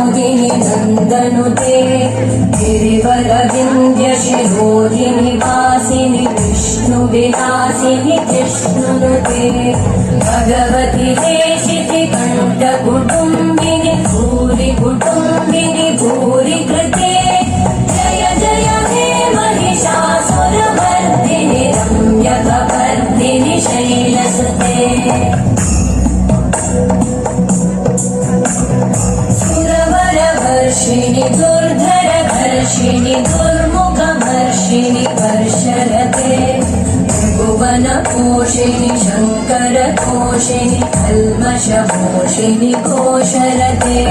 मोदिनि नन्दनुते गिरिवरविन्द्यशिरोधिनि वासिनि विष्णुविलासिनि जिष्णुनुते भगवति देशिति कण्ठकुटुम्बिनि भूरि कुटुम्बिनि भूरि कृते जय जय हे महिषासुरमर्दिनि रम्यकपर्दिनि शैलसुते सुरवरवर्षिणि दुर्धरधर्षिणि दुर्मुखमर्षिणि वर्षरते भुवनपोषिणि शङ्करतोषिणि कल्मषपोषिणि घोषरते